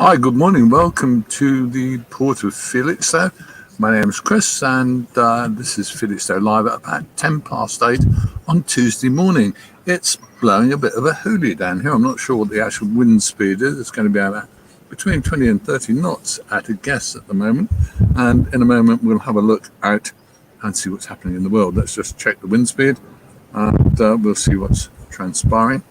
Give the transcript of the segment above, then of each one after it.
Hi, good morning. Welcome to the port of Felixstowe. My name is Chris, and this is Felixstowe Live at about 8 on Tuesday morning. It's blowing a bit of a hoolie down here. I'm not sure what the actual wind speed is. It's going to be about between 20 and 30 knots at a guess at the moment. And in a moment, we'll have a look out and see what's happening in the world. Let's just check the wind speed, and we'll see what's transpiring.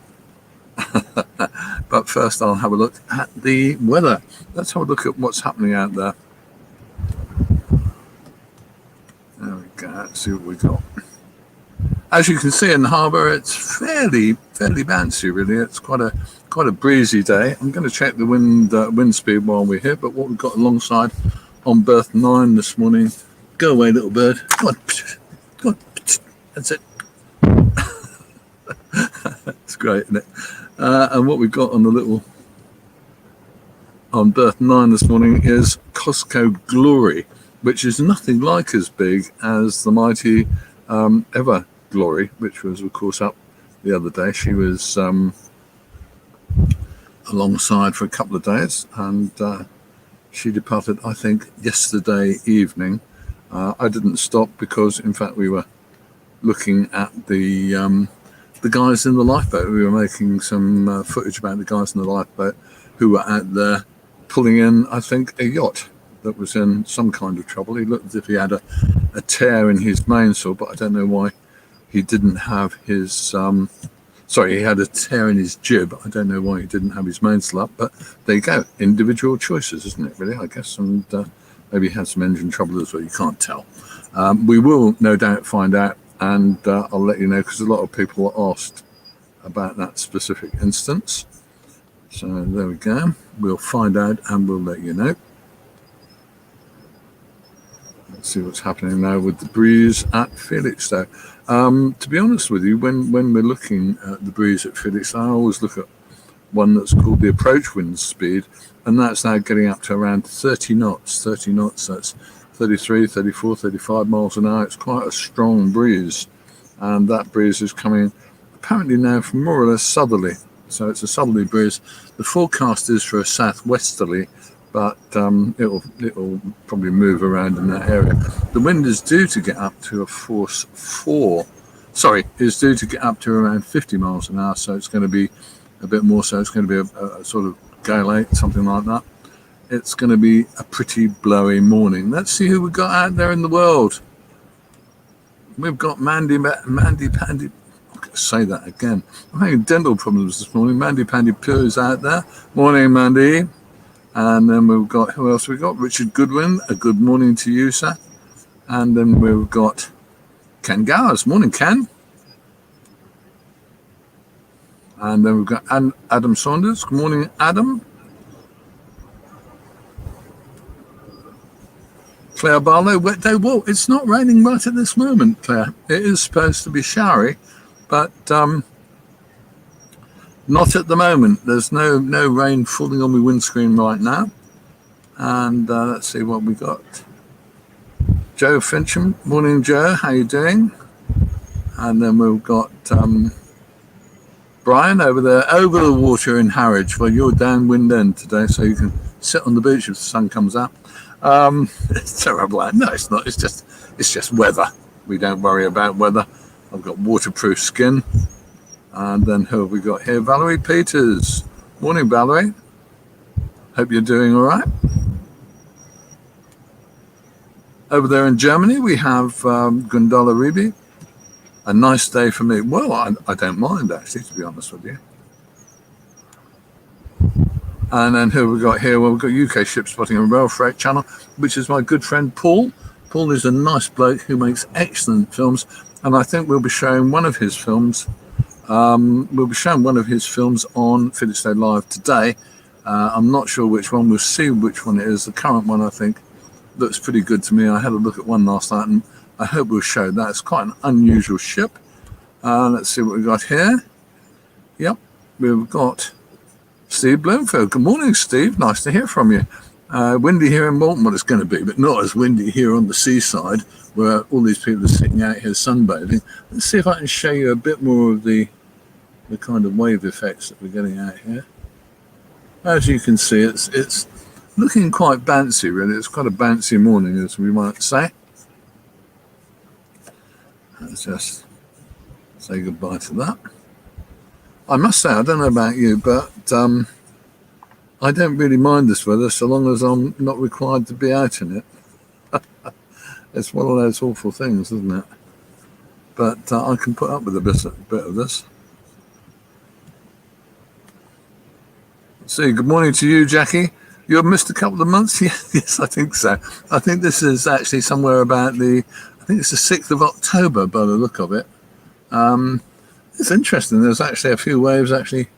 But first I'll have a look at the weather. Let's have a look at what's happening out there. There we go. Let's see what we got. As you can see in the harbour, it's fairly bouncy, really. It's quite a breezy day. I'm going to check the wind speed while we're here. But what we've got alongside on berth 9 this morning. Go away, little bird. Go on. Go on. That's it. It's great, isn't it? And what we've got on berth 9 this morning is Costco Glory, which is nothing like as big as the mighty Ever Glory, which was, of course, up the other day. She was alongside for a couple of days, and she departed, I think, yesterday evening. I didn't stop because, in fact, we were looking at the guys in the lifeboat. We were making some footage about the guys in the lifeboat who were out there pulling in, I think, a yacht that was in some kind of trouble. He looked as if he had a tear in his mainsail, but I don't know why he didn't have his... he had a tear in his jib. I don't know why he didn't have his mainsail up, but there you go. Individual choices, isn't it, really, I guess? And maybe he had some engine trouble as well. You can't tell. We will no doubt find out, and I'll let you know, because a lot of people asked about that specific instance. So there we go. We'll find out and we'll let you know. Let's see what's happening now with the breeze at Felixstowe. To be honest with you, when we're looking at the breeze at Felixstowe, I always look at one that's called the approach wind speed, and that's now getting up to around 30 knots. 30 knots, that's 33, 34, 35 miles an hour. It's quite a strong breeze, and that breeze is coming apparently now from more or less southerly. So it's a southerly breeze. The forecast is for a southwesterly, but it'll probably move around in that area. The wind is due to get up to a force 4. Is due to get up to around 50 miles an hour. So it's going to be a bit more. So it's going to be a sort of gale 8, something like that. It's going to be a pretty blowy morning. Let's see who we've got out there in the world. We've got Mandy Pandy. Say that again. I'm having dental problems this morning. Mandy Pandy Poo is out there. Morning, Mandy. And then we've got, who else we've got? Richard Goodwin. A good morning to you, sir. And then we've got Ken Gowers. Morning, Ken. And then we've got Adam Saunders. Good morning, Adam. Claire Barlow, wet day. Well, it's not raining right at this moment, Claire. It is supposed to be showery, but not at the moment. There's no rain falling on my windscreen right now. And let's see what we got. Joe Fincham. Morning, Joe. How you doing? And then we've got Brian over there, over the water in Harwich. Well, you're downwind end today, so you can sit on the beach if the sun comes out. It's terrible. No, it's not. It's just weather. We don't worry about weather. I've got waterproof skin. And then who have we got here? Valerie Peters. Morning, Valerie. Hope you're doing all right. Over there in Germany, we have Gundala Ribi. A nice day for me. Well, I don't mind, actually, to be honest with you. And then who have we got here? Well, we've got UK Ship Spotting and Rail Freight Channel, which is my good friend Paul. Paul is a nice bloke who makes excellent films, and I think we'll be showing one of his films. On Felixstowe Live today. I'm not sure which one. We'll see which one it is. The current one, I think, looks pretty good to me. I had a look at one last night, and I hope we'll show that. It's quite an unusual ship. Let's see what we've got here. Yep, we've got Steve Bloomfield. Good morning, Steve. Nice to hear from you. Windy here in Malton. Well, it's going to be, but not as windy here on the seaside, where all these people are sitting out here sunbathing. Let's see if I can show you a bit more of the kind of wave effects that we're getting out here. As you can see, it's looking quite bouncy, really. It's quite a bouncy morning, as we might say. Let's just say goodbye to that. I must say, I don't know about you, but I don't really mind this weather so long as I'm not required to be out in it. It's one of those awful things, isn't it? But I can put up with a bit of this. See, good morning to you, Jackie. You've missed a couple of months? Yes, I think so. I think this is actually somewhere about I think it's the 6th of October by the look of it. It's interesting. There's actually a few waves actually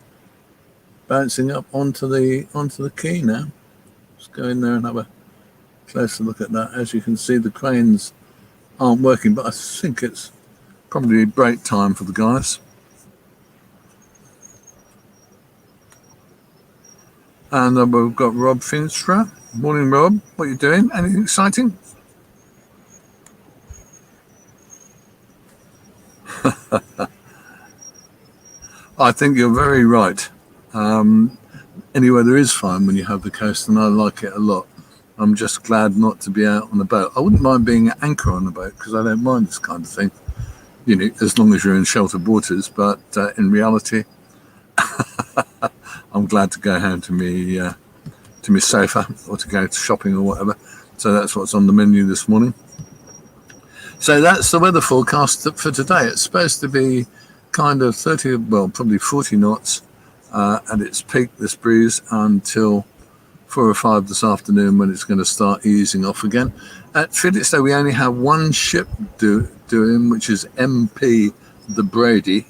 bouncing up onto the quay now. Let's go in there and have a closer look at that. As you can see, the cranes aren't working, but I think it's probably break time for the guys. And we've got Rob Finstra. Morning, Rob. What are you doing? Anything exciting? I think you're very right. Any weather is fine when you have the coast, and I like it a lot. I'm just glad not to be out on a boat. I wouldn't mind being an anchor on a boat because I don't mind this kind of thing, you know, as long as you're in sheltered waters. But in reality, I'm glad to go home to my sofa or to go to shopping or whatever. So that's what's on the menu this morning. So that's the weather forecast for today. It's supposed to be kind of 30, well, probably 40 knots at its peak, this breeze, until 4 or 5 this afternoon when it's going to start easing off again. At Felixstowe, we only have one ship doing, which is MP the Brady,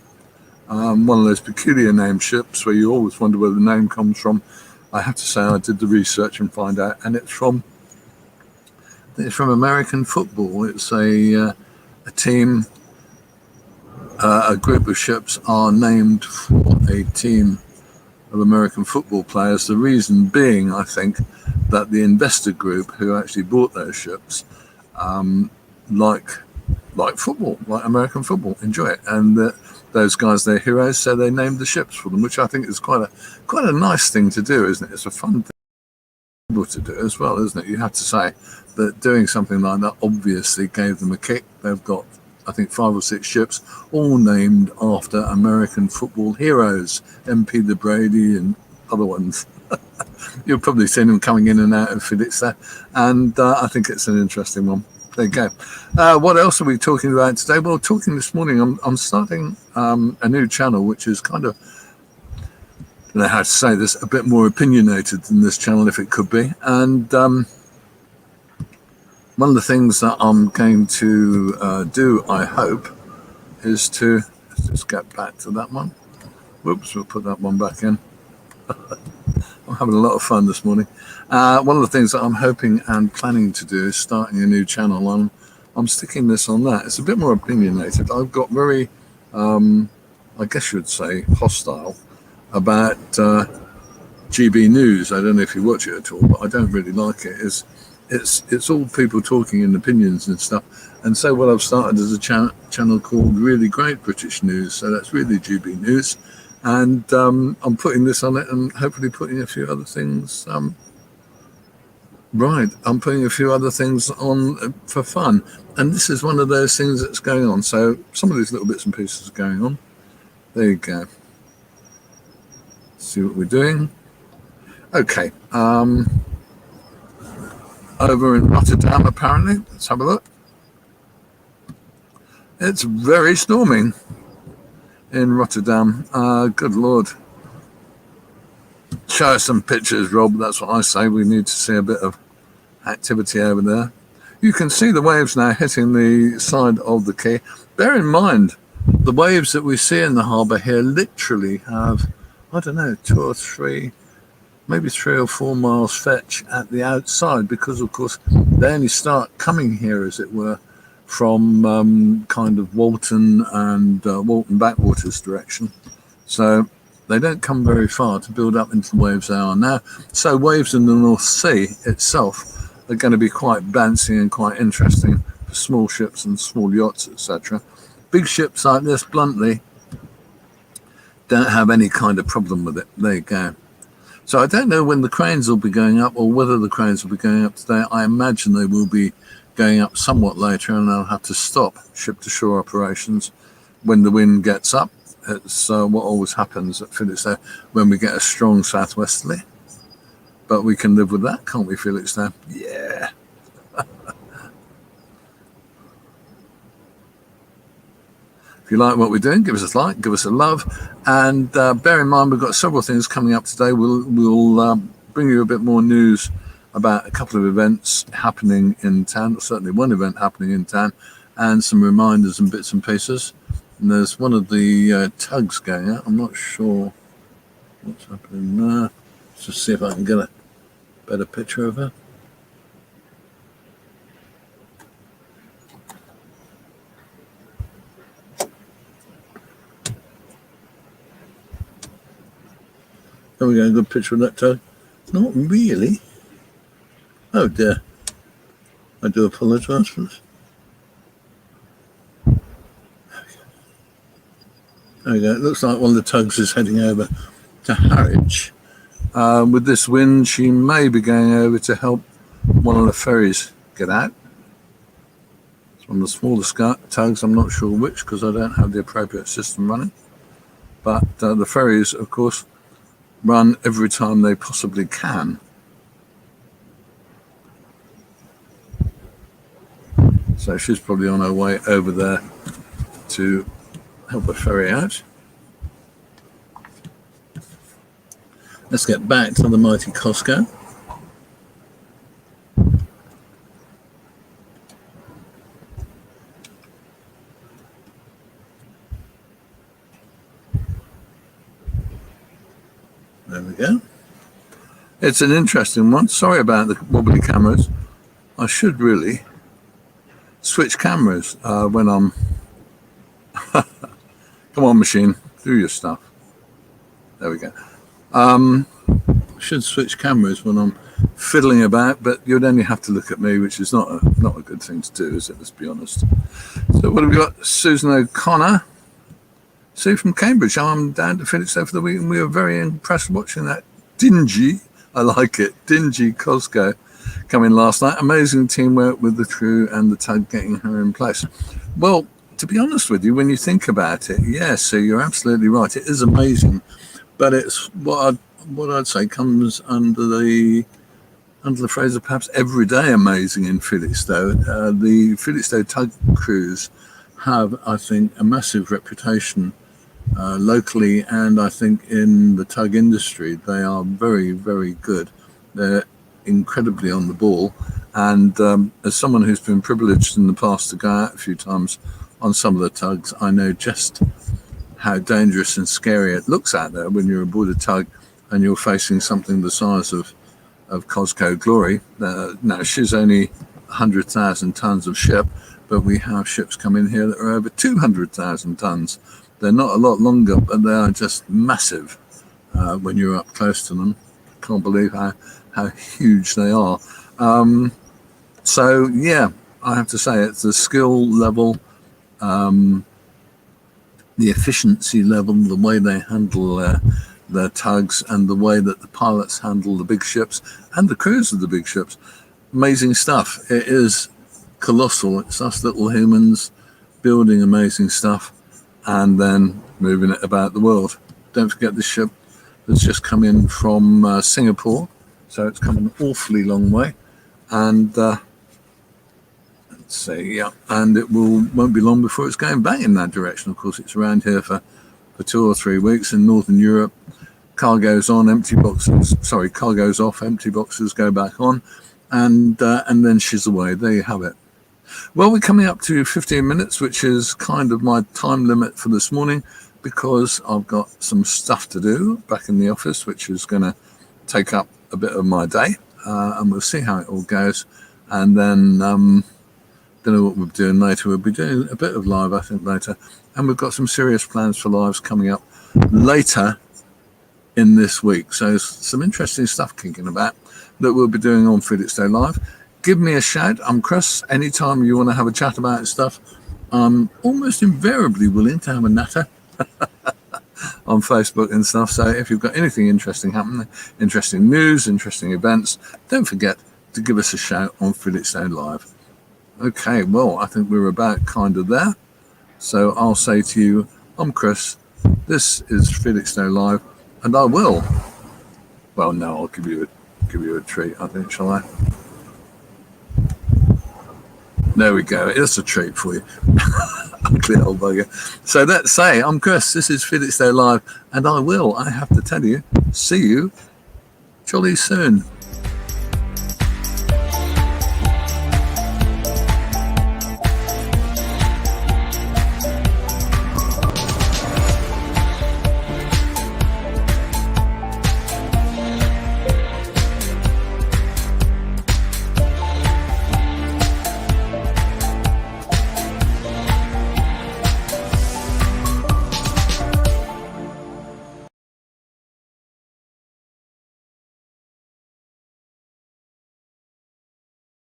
one of those peculiar named ships where you always wonder where the name comes from. I have to say I did the research and find out, and it's from American football. It's a team, a group of ships are named for a team of American football players. The reason being, I think, that the investor group who actually bought those ships like football, like American football, enjoy it, and those guys, they're heroes, so they named the ships for them, which I think is quite a nice thing to do, isn't it? It's a fun thing to do as well, isn't it? You have to say that doing something like that obviously gave them a kick. They've got, I think, 5 or 6 ships, all named after American football heroes, MP the Brady and other ones. You've probably seen them coming in and out of Felixstowe, and I think it's an interesting one. There you go. What else are we talking about today? Well, talking this morning, I'm starting a new channel, which is kind of, I don't know how to say this, a bit more opinionated than this channel, if it could be. And one of the things that I'm going to do, I hope, is to, let's just get back to that one. Whoops, we'll put that one back in. I'm having a lot of fun this morning. One of the things that I'm hoping and planning to do is starting a new channel. I'm sticking this on that. It's a bit more opinionated. I've got very, I guess you'd say, hostile about GB News. I don't know if you watch it at all, but I don't really like it. It's all people talking in opinions and stuff. And so what I've started is a channel called Really Great British News. So that's really GB News. And I'm putting this on it and hopefully putting a few other things. I'm putting a few other things on for fun. And this is one of those things that's going on. So some of these little bits and pieces are going on. There you go. See what we're doing. Okay. Over in Rotterdam, apparently. Let's have a look. It's very storming in Rotterdam. Good Lord. Show us some pictures, Rob. That's what I say. We need to see a bit of activity over there. You can see the waves now hitting the side of the quay. Bear in mind, the waves that we see in the harbour here literally have, I don't know, 2 or 3, maybe 3 or 4 miles fetch at the outside, because of course they only start coming here, as it were, from kind of Walton and Walton backwaters direction. So they don't come very far to build up into the waves they are now. So waves in the North Sea itself are going to be quite bouncy and quite interesting for small ships and small yachts, etc. Big ships like this, bluntly, don't have any kind of problem with it. There you go. So I don't know when the cranes will be going up or whether the cranes will be going up today. I imagine they will be going up somewhat later, and I'll have to stop ship-to-shore operations when the wind gets up. It's what always happens at Felixstowe when we get a strong southwesterly. But we can live with that, can't we, Felixstowe? Yeah. If you like what we're doing, give us a like, give us a love, and bear in mind we've got several things coming up today. We'll bring you a bit more news about a couple of events happening in town, or certainly one event happening in town, and some reminders and bits and pieces. And there's one of the tugs going out. I'm not sure what's happening there. Let's just see if I can get a better picture of her. There we go, a good picture of that tug. Not really. Oh dear. I do apologise for this. There we go. It looks like one of the tugs is heading over to Harwich. With this wind, she may be going over to help one of the ferries get out. It's one of the smaller tugs. I'm not sure which because I don't have the appropriate system running. But the ferries, of course, run every time they possibly can. So she's probably on her way over there to help a ferry out. Let's get back to the mighty Costco. There we go. It's an interesting one. Sorry about the wobbly cameras. I should really switch cameras when I'm... Come on, machine, do your stuff. There we go. Should switch cameras when I'm fiddling about, but you'd only have to look at me, which is not a good thing to do, is it? Let's be honest. So what have we got? Susan O'Connor. Sue from Cambridge. I'm down to Felixstowe for the week, and we were very impressed watching that dingy, I like it, dingy Costco come in last night. Amazing teamwork with the crew and the tug getting her in place. Well, to be honest with you, when you think about it, yes, so you're absolutely right. It is amazing, but it's what I'd say comes under the phrase of perhaps everyday amazing in Felixstowe. The Felixstowe tug crews have, I think, a massive reputation locally, and I think in the tug industry they are very, very good. They're incredibly on the ball, and as someone who's been privileged in the past to go out a few times on some of the tugs, I know just how dangerous and scary it looks out there when you're aboard a tug and you're facing something the size of Costco Glory. Now, she's only 100,000 tons of ship, but we have ships come in here that are over 200,000 tons. They're not a lot longer, but they are just massive when you're up close to them. Can't believe how huge they are. So, yeah, I have to say it's the skill level, the efficiency level, the way they handle their tugs, and the way that the pilots handle the big ships and the crews of the big ships. Amazing stuff. It is colossal. It's us little humans building amazing stuff and then moving it about the world. Don't forget this ship that's just come in from Singapore, so it's come an awfully long way, and let's see, yeah, and it won't be long before it's going back in that direction. Of course, it's around here for 2 or 3 weeks in Northern Europe. Cargo's on, empty boxes. Sorry, cargo's off, empty boxes go back on, and then she's away. There you have it. Well, we're coming up to 15 minutes, which is kind of my time limit for this morning, because I've got some stuff to do back in the office, which is going to take up a bit of my day, and we'll see how it all goes. And then don't know what we'll be doing later. We'll be doing a bit of live, I think, later, and we've got some serious plans for lives coming up later in this week. So some interesting stuff kicking about that we'll be doing on Felixstowe Live. Give me a shout. I'm Chris. Anytime you want to have a chat about stuff, I'm almost invariably willing to have a natter. on Facebook and stuff. So if you've got anything interesting happening, interesting news, interesting events, don't forget to give us a shout on Felixstowe Live. Okay, well, I think we're about kind of there. So I'll say to you, I'm Chris. This is Felixstowe Live, and I will. Well, no, I'll give you a treat, I think, shall I? There we go. It's a treat for you. Ugly old bugger. So let's say, I'm Chris. This is Felixstowe Live, and I have to tell you, see you jolly soon.